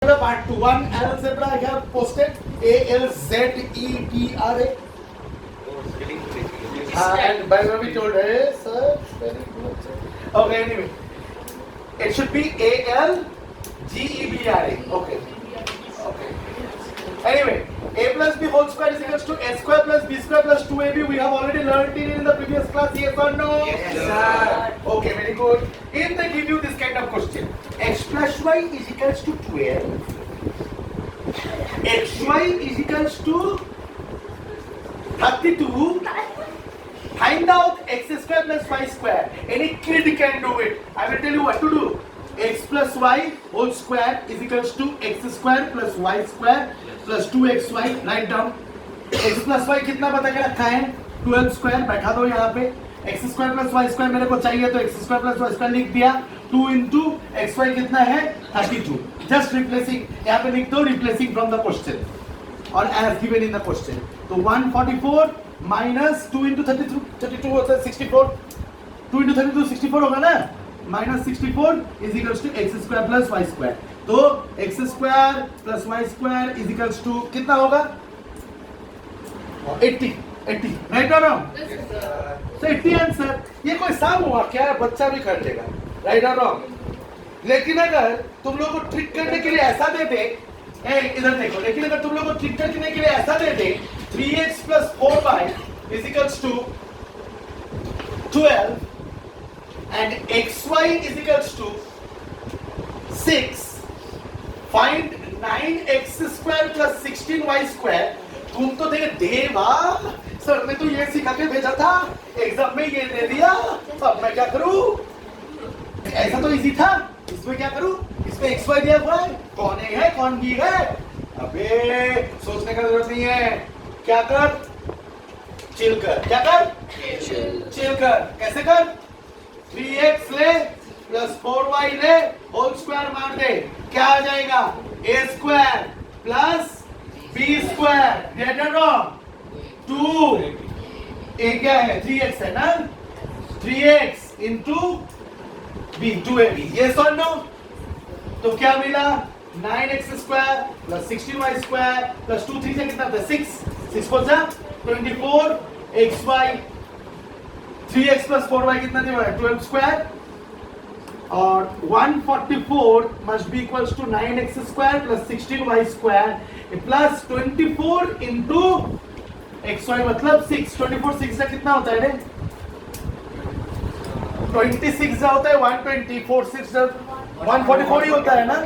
Part 2. One algebra I have posted. ALZEBRA. And by the way, we told her, sir. Okay, anyway. It should be ALGEBRA. Okay. Anyway, a plus b whole square is equals to a square plus b square plus 2ab. We have already learned it in the previous class. Yes or no? Yes, sir. Okay, very good. If they give you this kind of question, x plus y is equals to 12. xy is equals to 32. Find out x square plus y square. Any kid can do it. I will tell you what to do. X plus y whole square is equals to x square plus y square plus 2xy. Write down. x plus y कितना पता क्या रखा है? 12 square बैठा दो यहाँ पे. x square plus y square मेरे को चाहिए तो x square plus y square लिख दिया. 2 into xy कितना है? 32. Just replacing. यहाँ पे लिख दो replacing from the question or as given in the question. तो 144 minus 2 into 32 होता है 64. 2 into 32 64 होगा ना? Minus 64 is equals to x square plus y square. तो x square plus y square is equals to कितना होगा? 80. Right or wrong? So 80 answer. ये कोई साम हुआ क्या? बच्चा भी कर लेगा. Right or wrong? लेकिन अगर तुम लोग को ट्रिक करने के लिए ऐसा दे दे, इधर देखो. लेकिन अगर तुम लोग को ट्रिक करने के लिए ऐसा दे दे, 3x plus 4y is equals to 12 and xy is equals to 6. Find 9x square plus 16y square. तुम तो देवा सर ने तो ये सिखा के भेजा था, एग्जाम में ये दे दिया, अब मैं क्या करूं? ऐसा तो इजी था. इसमें क्या करूं? इसमें xy दिया हुआ है, कौन A है कौन B है. अबे सोचने का जरूरत नहीं है. क्या कर? चिल कर. क्या कर? चिल कर. कैसे कर? 3x ले प्लस 4y ले होल स्क्वायर मार दे. क्या आ जाएगा? a square plus b square. Right और रॉन्ग? 2 a क्या है? 3x है ना? 3x into b 2ab. yes or no? तो क्या मिला? 9x square plus 16y square plus 2 3 से कितना था? 6 को जा 24 xy 3x plus 4y कितना दिया है? 12 स्क्वायर और 144 must be equals to 9x square plus 16y square plus 24 into xy मतलब 6. 24 6 का कितना होता है रे? 26 का होता है 124 6 144 ही होता है ना?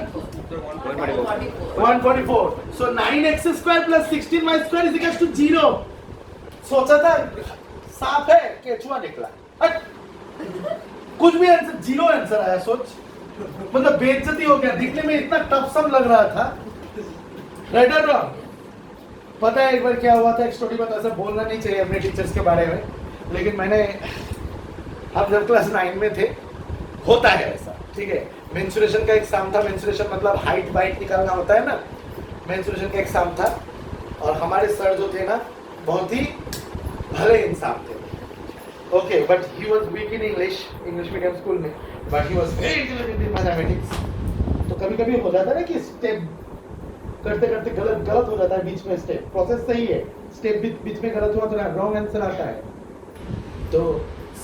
144. So 9x square plus 16y square is equals to 0. सोचा था साफ है केचुआ निकला. कुछ भी आंसर 0 आंसर आया. सोच मतलब बेइज्जती हो गया. दिखने में इतना टफ सम लग रहा था. राइट और रॉन्ग? पता है एक बार क्या हुआ था? एक स्टोरी बता. ऐसा बोलना नहीं चाहिए अपने टीचर्स के बारे में, लेकिन मैंने अब जब क्लास 9 में थे होता है ऐसा. ठीक है. मेंस्ट्रुएशन का एग्जाम था. मेंस्ट्रुएशन मतलब हाइट वाइट निकालना होता है ना. मेंस्ट्रुएशन का एग्जाम था और हमारे सर जो थे ना बहुत ही भले इंसान थे. Okay but he was weak in English medium school में, but he was very intelligent in mathematics. तो कभी कभी हो जाता है ना कि स्टेप करते करते गलत हो जाता है बीच में. स्टेप प्रोसेस सही है, स्टेप बीच में गलत हुआ तो रॉन्ग आंसर आता है. तो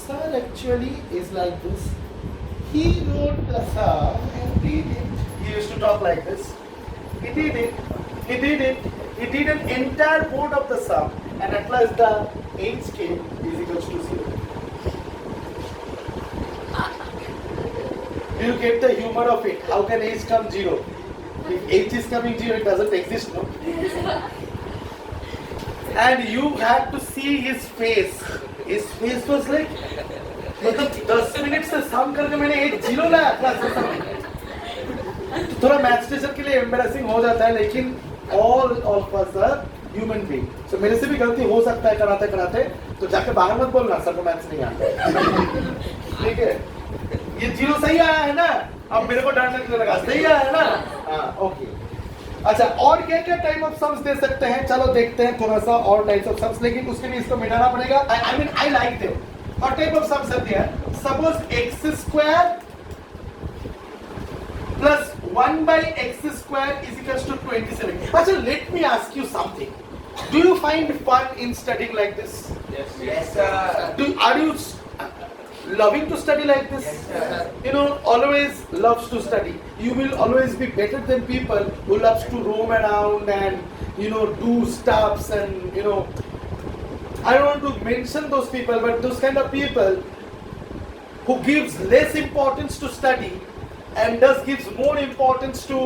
sir actually is like this. He wrote the sum and did it. He used to talk like this. He did it. He did an entire board of the sum, and at last the h came is equals to 0. Do you get the humor of it? How can h come 0? If h is coming 0, it doesn't exist, no? And you had to see his face. His face was like, मतलब 10 minute से सम करके मैंने एक 0 लाया class में. थोड़ा maths teacher के लिए एम्बैरेसिंग हो जाता है, लेकिन all of us are human being. So मेरे से भी गलती हो सकता है कराते. तो जाके बाहर मत बोलना सर को मैथ्स नहीं आता. ठीक है. ये 0 सही आया है ना? अब मेरे को डरने लगा. सही आया है ना? हाँ ओके. अच्छा और क्या क्या टाइप ऑफ सम्स दे सकते हैं? चलो देखते हैं थोड़ा सा और टाइप्स ऑफ सम्स, लेकिन उसके लिए इसको मिटाना पड़ेगा. I mean I like them. और टाइप ऑफ सम्स आते हैं. Suppose x square plus 1 by x square is equals to 27. अच्छा, let me ask you something. Do you find fun in studying like this? Yes, sir. Are you loving to study like this? Yes, sir. You know, always loves to study. You will always be better than people who loves to roam around and do stuffs and I don't want to mention those people, but those kind of people who gives less importance to study and thus gives more importance to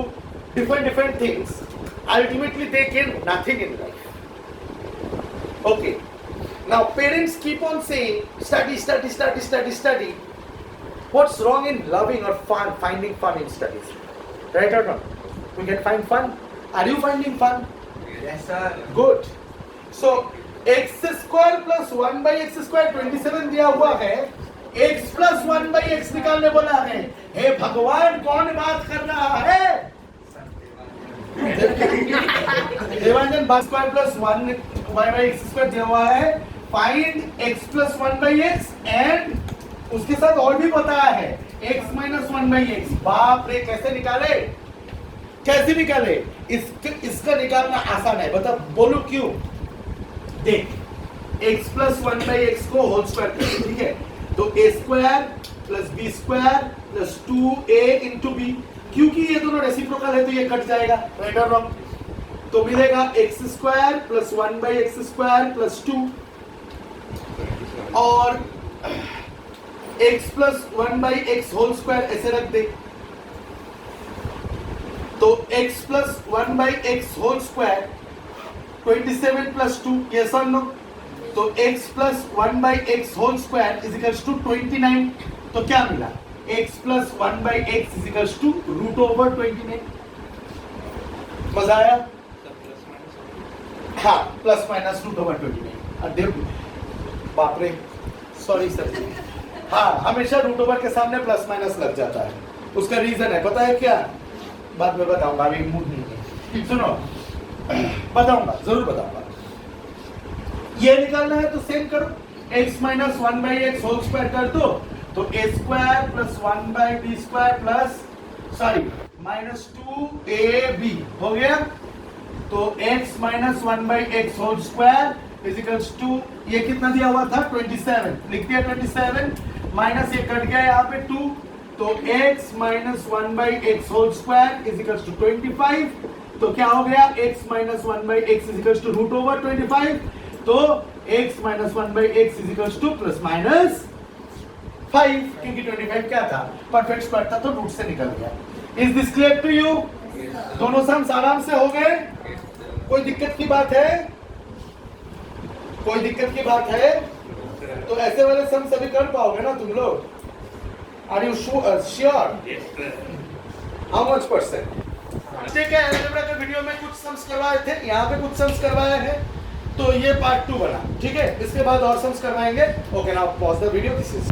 different things, ultimately they gain nothing in life. Okay. Now parents keep on saying study, study, study, study, study. What's wrong in loving or finding fun in studies? Right or not? We can find fun. Are you finding fun? Yes, sir. Good. So x square plus 1 by x square 27 दिया हुआ है, x plus 1 by x निकालने बोला है. हे भगवान, कौन बात कर रहा है? Devanjan square plus 1 y by x square दिया हुआ है. Find x plus 1 by x and उसके साथ और भी बताया है x minus 1 by x. बाप रे, कैसे निकाले? कैसे निकाले? इसका निकालना आसान है. बता, बोलो क्यों? देख, x plus 1 by x को होल स्क्वायर करें, ठीक है? तो a square plus b square plus 2a into b, क्योंकि ये दोनों रेसिप्रोकल है तो ये कट जाएगा. राइट और रॉन्ग? तो मिलेगा x square plus 1 by x square plus 2 और x plus 1 by x whole square ऐसे रख दे. तो x plus 1 by x whole square 27 plus 2, yes or no? तो x plus 1 by x whole square is equals to 29. तो क्या मिला? x plus 1 by x is equals to root over 29. मजा आया? हाँ, प्लस माइनस रूट ओवर 29. अब देखो, बाप रे, सॉरी सर. हाँ, हमेशा रूट ओवर के सामने प्लस माइनस लग जाता है. उसका रीजन है, पता है क्या? बाद में बताऊंगा, अभी मूड नहीं है. सुनो, बताऊंगा, जरूर बताऊंगा. ये निकालना है तो सेम करो. x minus 1 by x whole square कर दो, तो a square plus 1 by B square plus minus 2ab हो गया. तो x minus 1 by x whole square is equals to, ये कितना दिया हुआ था? 27. लिख दिया 27, माइनस ये कट गया यहाँ पे 2. तो x minus 1 by x whole square is equals to 25. तो क्या हो गया? x minus 1 by x is equals to root over 25. तो x minus 1 by x is equals to plus minus 5, क्योंकि 25 क्या था? परफेक्ट स्क्वायर था तो रूट से निकल गया. Is this clear to you? दोनों सम्स आराम से हो गए? कोई दिक्कत की बात है? कोई दिक्कत की बात है? तो ऐसे वाले सम्स अभी कर पाओगे ना तुम लोग? Are you sure? How much %? ठीक है, अलजेब्रा के वीडियो में कुछ सम्स करवाए थे, यहाँ पे कुछ सम्स करवाए हैं, तो ये पार्ट 2 बना. ठीक है, इसके बाद और सम्स करवाएंगे. Okay, now pause the video. This is